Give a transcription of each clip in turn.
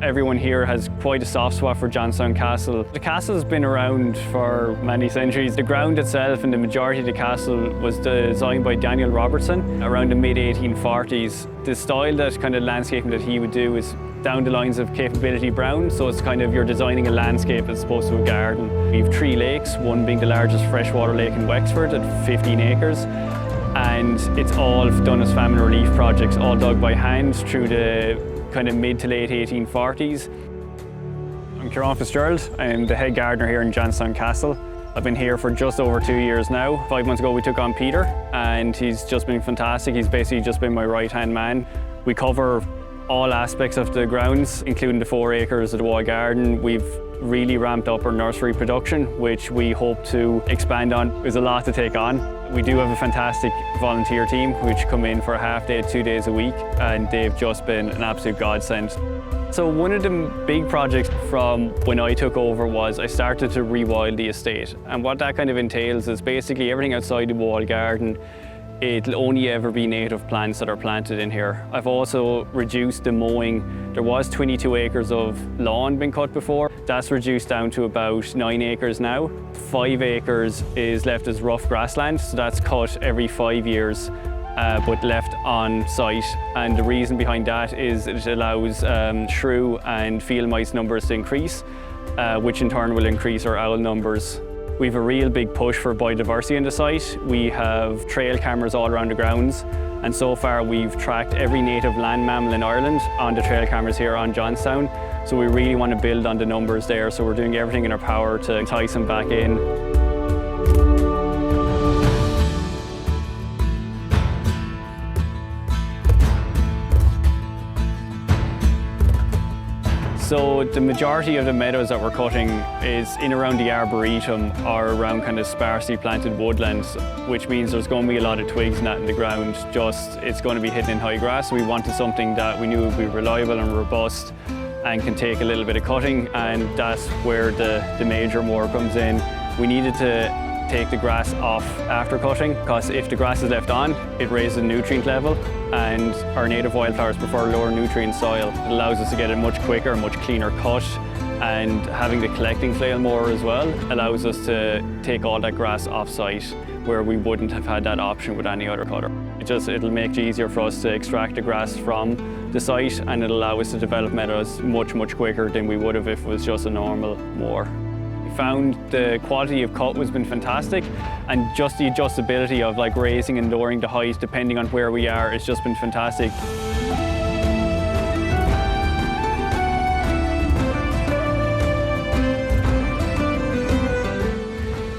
Everyone here has quite a soft spot for Johnstown Castle. The castle's been around for many centuries. The ground itself and the majority of the castle was designed by Daniel Robertson around the mid-1840s. The style that kind of landscaping that he would do is down the lines of Capability Brown, so it's kind of you're designing a landscape as opposed to a garden. We have 3 lakes, one being the largest freshwater lake in Wexford at 15 acres. And it's all done as famine relief projects, all dug by hand through the kind of mid to late 1840s. I'm Ciaran Fitzgerald. I'm the head gardener here in Johnstown Castle. I've been here for just over 2 years now. 5 months ago we took on Peter and he's just been fantastic. He's basically just been my right-hand man. We cover all aspects of the grounds, including the 4 acres of the wall garden. We've really ramped up our nursery production, which we hope to expand on. There's a lot to take on. We do have a fantastic volunteer team which come in for a half day, 2 days a week, and they've just been an absolute godsend. So one of the big projects from when I took over was I started to rewild the estate. And what that kind of entails is basically everything outside the wall garden, it'll only ever be native plants that are planted in here. I've also reduced the mowing. There was 22 acres of lawn being cut before. That's reduced down to about 9 acres now. 5 acres is left as rough grassland, so that's cut every 5 years, but left on site. And the reason behind that is it allows shrew and field mice numbers to increase, which in turn will increase our owl numbers. We have a real big push for biodiversity on the site. We have trail cameras all around the grounds, and so far we've tracked every native land mammal in Ireland on the trail cameras here on Johnstown. So we really want to build on the numbers there, so we're doing everything in our power to entice them back in. So the majority of the meadows that we're cutting is in around the Arboretum or around kind of sparsely planted woodlands, which means there's going to be a lot of twigs not in the ground, just it's going to be hidden in high grass. We wanted something that we knew would be reliable and robust and can take a little bit of cutting, and that's where the major mower comes in. We needed to take the grass off after cutting, because if the grass is left on, it raises the nutrient level, and our native wildflowers prefer lower nutrient soil. It allows us to get a much quicker, much cleaner cut, and having the collecting flail mower as well allows us to take all that grass off site, where we wouldn't have had that option with any other cutter. It'll make it easier for us to extract the grass from the site, and it'll allow us to develop meadows much quicker than we would have if it was just a normal mower. Found the quality of cut has been fantastic, and just the adjustability of like raising and lowering the height depending on where we are, it's just been fantastic.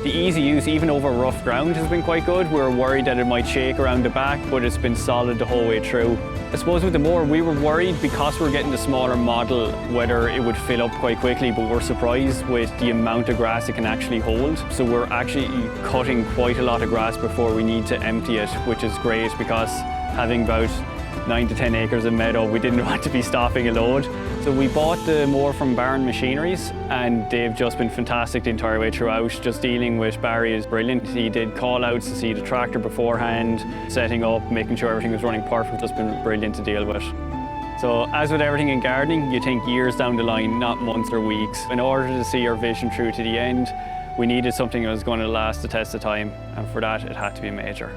The easy use, even over rough ground, has been quite good. We were worried that it might shake around the back, but it's been solid the whole way through. I suppose with the mower, we were worried because we're getting the smaller model whether it would fill up quite quickly, but we're surprised with the amount of grass it can actually hold. So we're actually cutting quite a lot of grass before we need to empty it, which is great because having about 9 to 10 acres of meadow, we didn't want to be stopping a load. So we bought the mower from Barron Machineries, and they've just been fantastic the entire way throughout. Just dealing with Barry is brilliant. He did call-outs to see the tractor beforehand, setting up, making sure everything was running perfect. Just been brilliant to deal with. So as with everything in gardening, you think years down the line, not months or weeks. In order to see our vision through to the end, we needed something that was going to last the test of time, and for that it had to be major.